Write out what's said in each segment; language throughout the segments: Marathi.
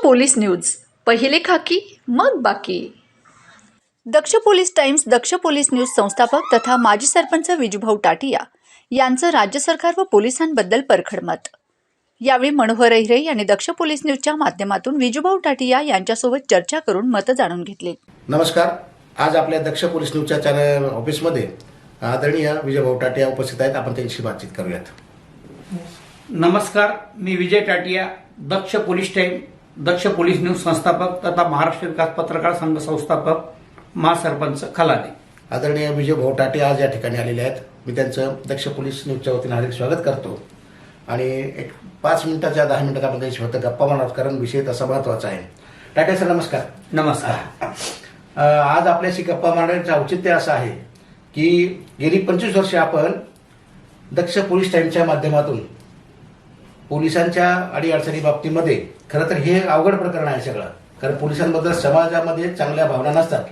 पोलीस न्यूज, पहिले खाकी मग बाकी. दक्ष पोलीस टाइम्स. दक्ष पोलीस न्यूज संस्थापक तथा माजी सरपंच विजूभाऊ टाटिया यांचं राज्य सरकार व पोलिसांबद्दल परखड मत. यावेळी मनोहर अहिरे यांनी दक्ष पोलीस न्यूजच्या माध्यमातून विजूभाऊ टाटिया यांच्यासोबत चर्चा करून मतं जाणून घेतली. नमस्कार. आज आपल्या दक्ष पोलीस न्यूजच्या चॅनल ऑफिसमध्ये आदरणीय विजूभाऊ टाटिया उपस्थित आहेत. आपण त्यांच्याशी बातचीत करूयात. नमस्कार, मी विजय टाटिया, दक्ष पोलीस टाइम, दक्ष पोलीस न्यूज संस्थापक तथा महाराष्ट्र विकास पत्रकार संघ संस्थापक, महासरपंच खलाने. आदरणीय विजूभाऊ टाटिया आज या ठिकाणी आलेले आहेत. मी त्यांचं दक्ष पोलीस न्यूजच्या वतीने हार्दिक स्वागत करतो आणि एक 5 मिनिटाच्या 10 मिनिटात आपण त्यांची फक्त गप्पा मारणार, कारण विषय तसा महत्त्वाचा आहे. टाटिया सर नमस्कार. नमस्कार. आज आपल्याशी गप्पा मारण्याचं औचित्य असं आहे की गेली 25 वर्षे आपण दक्ष पोलीस टाइमच्या माध्यमातून पोलिसांच्या अडीअडचणी बाबतीमध्ये, खरं तर हे अवघड प्रकरण आहे सगळं, कारण पोलिसांबद्दल समाजामध्ये चांगल्या भावना नसतात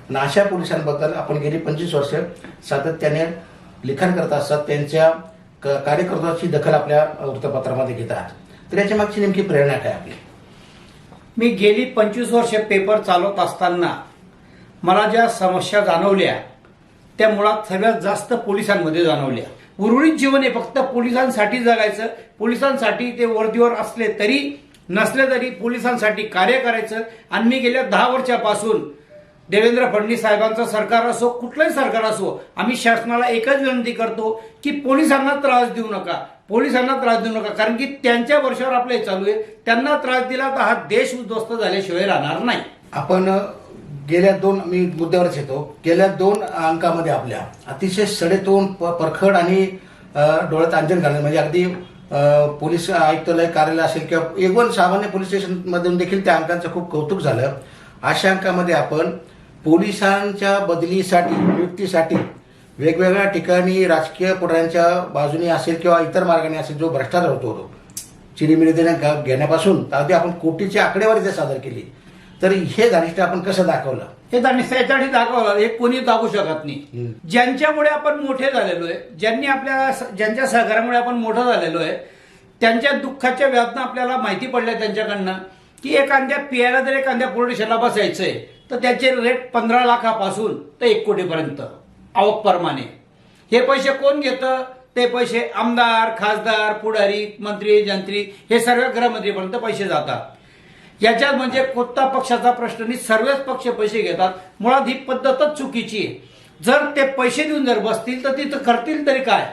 आणि अशा पोलिसांबद्दल आपण गेली 25 वर्ष सातत्याने लिखाण करत असतात. त्यांच्या कार्यकर्त्यांची दखल आपल्या वृत्तपत्रामध्ये घेतात. तर याच्या मागची नेमकी प्रेरणा काय आपली? मी गेली 25 वर्ष पेपर चालवत असताना मला ज्या समस्या जाणवल्या त्या मुळात सगळ्यात जास्त पोलिसांमध्ये जाणवल्या. उर्वरित जीवन हे फक्त पोलिसांसाठी जगायचं, पोलिसांसाठी ते वर्दीवर असले तरी नसले तरी पोलिसांसाठी कार्य करायचं. आणि मी गेल्या 10 वर्षापासून देवेंद्र फडणवीस साहेबांचं सरकार असो, कुठलंही सरकार असो, आम्ही शासनाला एकच विनंती करतो की पोलिसांना त्रास देऊ नका, पोलिसांना त्रास देऊ नका, कारण की त्यांच्या वर्षावर आपलं हे चालू आहे. त्यांना त्रास दिला तर हा देश उद्ध्वस्त झाल्याशिवाय राहणार नाही. आपण गेल्या 2 मी मुद्द्यावरच येतो. गेल्या 2 अंकामध्ये आपल्या अतिशय सडेतोड, परखड आणि डोळ्यात अंजन घालणे, म्हणजे अगदी पोलीस आयुक्तालय कार्यालय असेल किंवा एकूण सामान्य पोलीस स्टेशनमधून देखील त्या अंकांचं खूप कौतुक झालं. अशा अंकामध्ये आपण पोलिसांच्या बदलीसाठी, नियुक्तीसाठी वेगवेगळ्या ठिकाणी राजकीय पुढाऱ्यांच्या बाजूने असेल किंवा इतर मार्गाने असेल जो भ्रष्टाचार होतो, चिरीमिरी घेण्यापासून अगदी आपण कोटीची आकडेवारी ते सादर केली. तर हे दारिष्ट्य आपण कसं दाखवलं? हे याच्यासाठी दाखवलं हे कोणी दाखवू शकत नाही. ज्यांच्यामुळे आपण मोठे झालेलो आहे, ज्यांच्या सहकार्यामुळे आपण मोठं झालेलो आहे, त्यांच्या दुःखाच्या वेदना आपल्याला माहिती पडल्या त्यांच्याकडनं की एखाद्या पियाला जर एखाद्या पोलीस स्टेशनला बसायचंय तर त्याचे रेट 15 लाखापासून तर 1 कोटीपर्यंत आवकप्रमाणे. हे पैसे कोण घेतं? ते पैसे आमदार, खासदार, पुढारी, मंत्री, जंत्री हे सर्व गृहमंत्रीपर्यंत पैसे जातात. याच्यात म्हणजे कोणता पक्षाचा प्रश्न नाही, सर्वच पक्ष पैसे घेतात. मुळात ही पद्धतच चुकीची आहे. जर ते पैसे देऊन जर बसतील तर तिथं करतील तरी काय?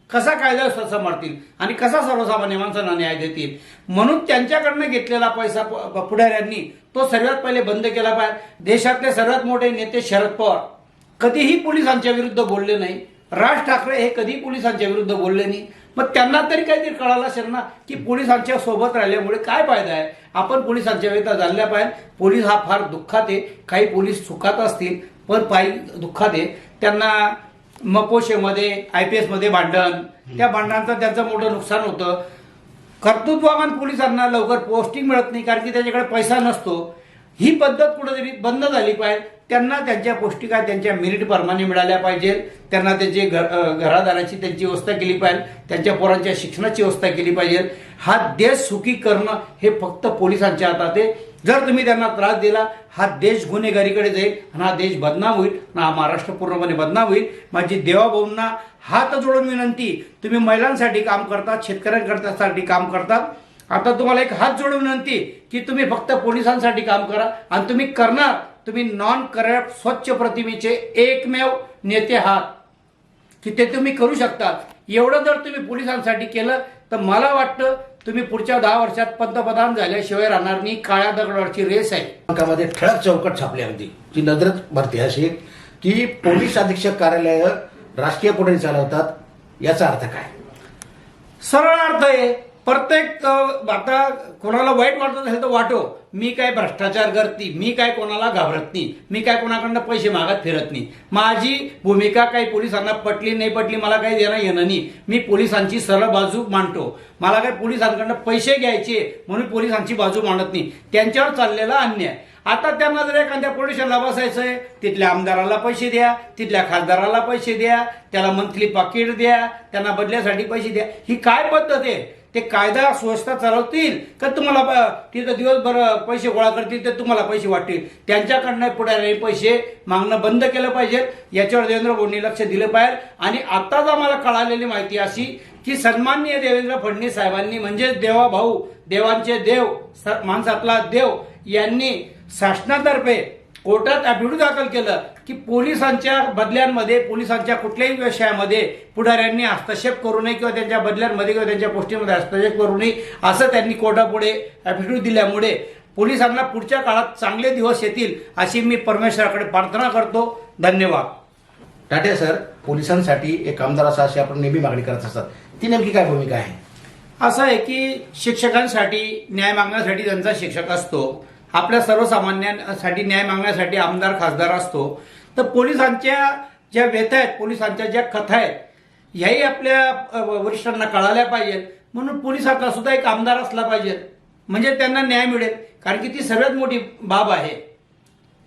कसा कायदा समर्थतील आणि कसा सर्वसामान्य माणसांना न्याय देतील? म्हणून त्यांच्याकडनं घेतलेला पैसा पुढाऱ्यांनी तो सर्वात पहिले बंद केला पाहिजे. देशातले सर्वात मोठे नेते शरद पवार कधीही पोलिसांच्या विरुद्ध बोलले नाही. राज ठाकरे हे कधी पोलिसांच्या विरुद्ध बोलले नाही. मग त्यांना तरी काहीतरी कळालं असेल ना की पोलिसांच्या सोबत राहिल्यामुळे काय फायदा आहे. आपण पोलिसांच्या वेळेला जाणल्या पाहिजे. पोलीस हा फार दुःखात आहे. काही पोलीस सुखात असतील पण पायी दुःखात आहे. त्यांना मपोशेमध्ये, IPS मध्ये भांडण, त्या भांडणांचं त्यांचं मोठं नुकसान होतं. कर्तृत्ववान पोलिसांना लवकर पोस्टिंग मिळत नाही कारण की त्याच्याकडे पैसा नसतो. ही पद्धत कुठेतरी बंद झाली पाहिजे. त्यांना त्यांच्या पौष्टिका त्यांच्या मेरिट प्रमाणे मिळाल्या पाहिजे. त्यांना त्यांची घरादाराची त्यांची व्यवस्था केली पाहिजे. त्यांच्या पोरांच्या शिक्षणाची व्यवस्था केली पाहिजे. हा देश सुखी करणं हे फक्त पोलिसांच्या हातात आहे. जर तुम्ही त्यांना त्रास दिला हा देश गुन्हेगारीकडे जाईल आणि हा देश बदनाम होईल आणि हा महाराष्ट्र पूर्णपणे बदनाम होईल. माझी देवाभाऊंना हात जोडून विनंती, तुम्ही महिलांसाठी काम करतात, शेतकऱ्यांकरतासाठी काम करतात. आता तुम्हाला एक हात जोडून विनंती की तुम्ही फक्त पोलिसांसाठी काम करा आणि तुम्ही करणार. तुम्ही नॉन करप्ट स्वच्छ प्रतिमेचे एकमेव नेते आहात की ते तुम्ही करू शकता. एवढं जर तुम्ही पोलिसांसाठी केलं तर मला वाटतं तुम्ही पुढच्या 10 वर्षात पंतप्रधान झाल्याशिवाय राहणार नाही. काळ्या दगडावरची रेस आहे. अंकामध्ये ठळक चौकट छापली अगदी ती नजरेत भरते अशी की पोलीस अधीक्षक कार्यालय राजकीय पुढारी चालवतात. याचा अर्थ काय? सरळ अर्थ आहे. प्रत्येक आता कोणाला वाईट वाटत असेल तर वाटो. मी काय भ्रष्टाचार करते, मी काय कोणाला घाबरत नाही, मी काय कोणाकडनं पैसे मागत फिरत नाही. माझी भूमिका काही पोलिसांना पटली नाही पटली मला काही देणं येणं नाही. मी पोलिसांची सरळ बाजू मांडतो. मला काही पोलिसांकडनं पैसे घ्यायचे म्हणून पोलिसांची बाजू मांडत नाही. त्यांच्यावर चाललेला अन्याय. आता त्यांना जर एखाद्या पोलीस स्टेशनला बसायचंय, तिथल्या आमदाराला पैसे द्या, तिथल्या खासदाराला पैसे द्या, त्याला मंथली पाकिट द्या, त्यांना बदल्यासाठी पैसे द्या. ही काय पद्धत आहे? ते कायदा सुव्यवस्था चालवतील का तुम्हाला तिथं दिवसभर पैसे गोळा करतील तर तुम्हाला पैसे वाटतील? त्यांच्याकडनं पुढे पैसे मागणं बंद केलं पाहिजे. याच्यावर देवेंद्र फडणवीस लक्ष दिलं पाहिजे. आणि आताच आम्हाला कळालेली माहिती अशी की सन्माननीय देवेंद्र फडणवीस साहेबांनी म्हणजे देवाभाऊ, देवांचे देव, माणसातला देव यांनी शासनातर्फे कोर्टात ॲफिडेव्हिट दाखल केलं की पोलिसांच्या बदल्यांमध्ये, पोलिसांच्या कुठल्याही विषयामध्ये पुढाऱ्यांनी हस्तक्षेप करू नये किंवा त्यांच्या बदल्यांमध्ये किंवा त्यांच्या पोस्टिंगमध्ये हस्तक्षेप करू नये असं त्यांनी कोर्टापुढे ॲफिडेव्हिट दिल्यामुळे पोलिसांना पुढच्या काळात चांगले दिवस येतील अशी मी परमेश्वराकडे प्रार्थना करतो. धन्यवाद. टाटे सर, पोलिसांसाठी एक आमदार अशी आपण नेहमी मागणी करत असतात, ती नेमकी काय भूमिका आहे? असं आहे की शिक्षकांसाठी न्याय मागण्यासाठी ज्यांचा शिक्षक असतो, आपल्या सर्वसामान्यांसाठी न्याय मागण्यासाठी आमदार खासदार असतो, तर पोलिसांच्या ज्या व्यथा आहेत, पोलिसांच्या ज्या कथा आहेत, ह्याही आपल्या वरिष्ठांना कळाल्या पाहिजे. म्हणून पोलिसांचा सुद्धा एक आमदार असला पाहिजे, म्हणजे त्यांना न्याय मिळेल. कारण की ती सर्वात मोठी बाब आहे.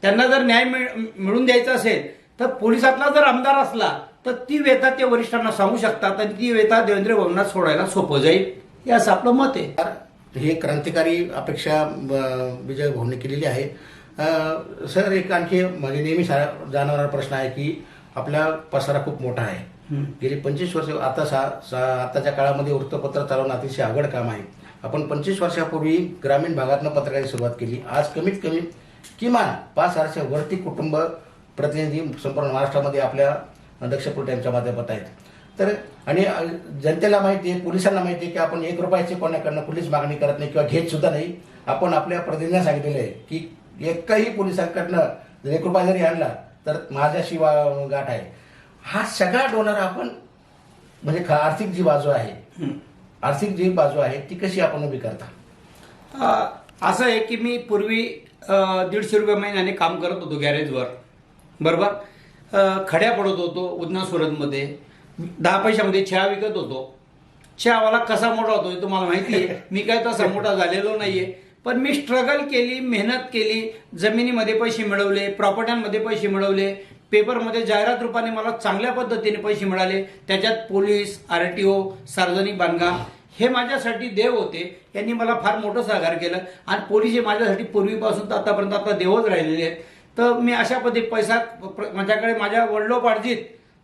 त्यांना जर न्याय मिळून द्यायचा असेल तर पोलिसातला जर आमदार असला तर ती व्यथा ते वरिष्ठांना सांगू शकतात आणि ती व्यथा देवेंद्र फडणवीस सोडायला सोपं जाईल, हे असं आपलं मत आहे. हे क्रांतिकारी अपेक्षा विजय भाऊंनी केलेली आहे. सर, एक आणखी म्हणजे नेहमी जाणवणारा प्रश्न आहे की आपला पसारा खूप मोठा आहे. गेली 25 वर्ष आताच्या काळामध्ये वृत्तपत्र चालवणं अतिशय अवघड काम आहे. आपण 25 वर्षापूर्वी ग्रामीण भागातनं पत्रकाराची सुरुवात केली. आज कमीत कमी किमान 5,000च्या वरती कुटुंब प्रतिनिधी संपूर्ण महाराष्ट्रामध्ये आपल्या दक्ष टाइमच्या माध्यमात आहेत. तर आणि जनतेला माहिती आहे, पोलिसांना माहिती आहे की आपण 1 रुपयाची कोणाकडनं कुठलीच मागणी करत नाही किंवा घेत सुद्धा नाही. आपण आपल्या प्रतिनिधींना सांगितलेलं आहे की एकही पोलिसांकडनं जर 1 रुपया जरी आणला तर माझ्याशी गाठ आहे. हा सगळा डोनर आपण म्हणजे आर्थिक जी बाजू आहे ती कशी आपण उभी करता? असं आहे की मी पूर्वी 150 रुपये महिन्याने काम करत होतो गॅरेजवर, बरोबर. खड्या पडत होतो उदना सुरतमध्ये. 10 पैशामध्ये चहा विकत होतो. चहावाला कसा मोठा होतो तुम्हाला माहिती आहे. मी काय तसा मोठा झालेलो नाहीये, पण मी स्ट्रगल केली, मेहनत केली, जमिनीमध्ये पैसे मिळवले, प्रॉपर्ट्यांमध्ये पैसे मिळवले, पेपरमध्ये जाहिरात रूपाने मला चांगल्या पद्धतीने पैसे मिळाले. त्याच्यात पोलीस, RTO, सार्वजनिक बांधकाम हे माझ्यासाठी देव होते. यांनी मला फार मोठं सहकार्य केलं आणि पोलीस हे माझ्यासाठी पूर्वीपासून तर आतापर्यंत आता देवच राहिलेले आहेत. तर मी अशा पद्धती पैसा माझ्याकडे माझ्या वडिलोपार्जित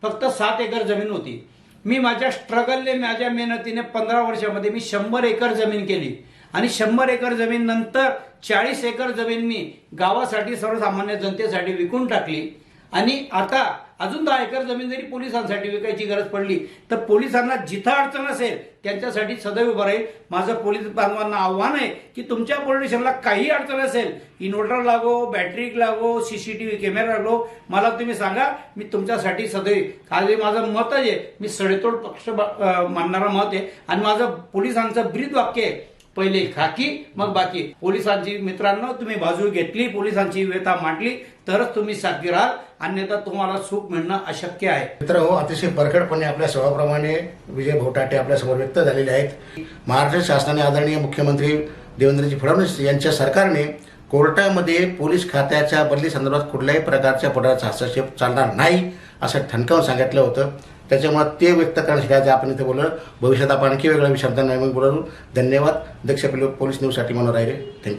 फक्त 7 एकर जमीन होती. मी माझ्या स्ट्रगलने, माझ्या मेहनतीने 15 वर्षामध्ये मी 100 एकर जमीन केली आणि 100 एकर जमीन नंतर 40 एकर जमीन मी गावासाठी, सर्वसामान्य जनतेसाठी विकून टाकली. आणि आता अजून 10 एकर जमीन जरी पोलिसांसाठी विकायची गरज पडली तर पोलिसांना जिथं अडचण असेल त्यांच्यासाठी सदैव उभं राहील. माझं पोलीस बांधवांना आव्हान आहे की तुमच्या पोलीस स्टेशनला काही अडचण असेल, इन्व्हर्टर लागो, बॅटरी लागो, CCTV कॅमेरा लागो, मला तुम्ही सांगा, मी तुमच्यासाठी सदैव. काल माझं मत आहे, मी सडेतोड पक्ष मानणारा मत आहे आणि माझं पोलिसांचं ब्रीद वाक्य आहे, पहिले खाकी मग बाकी. पोलिसांची मित्रांनो तुम्ही बाजू घेतली, पोलिसांची व्यथा मांडली तरच तुम्ही साथी राहाल, अन्यथा तुम्हाला सुख मिळणं अशक्य आहे. मित्र अतिशय परखडपणे आपल्या स्वभावाप्रमाणे विजय भाऊ टाटे आपल्या समोर व्यक्त झालेले आहेत. महाराष्ट्र शासनाने आदरणीय मुख्यमंत्री देवेंद्रजी फडणवीस यांच्या सरकारने कोर्टामध्ये पोलीस खात्याच्या बदली संदर्भात कुठल्याही प्रकारच्या पुढाऱ्याचा हस्तक्षेप चालणार नाही असं ठणकावून सांगितलं होतं. त्याच्यामुळे ते व्यक्त करण्यासाठी आज आपण इथे बोललो. भविष्यात आपण आणखी वेगळ्या शब्दांना बोलू. धन्यवाद. दक्ष पोलीस न्यूजसाठी मनोहर राहिले. थँक्यू.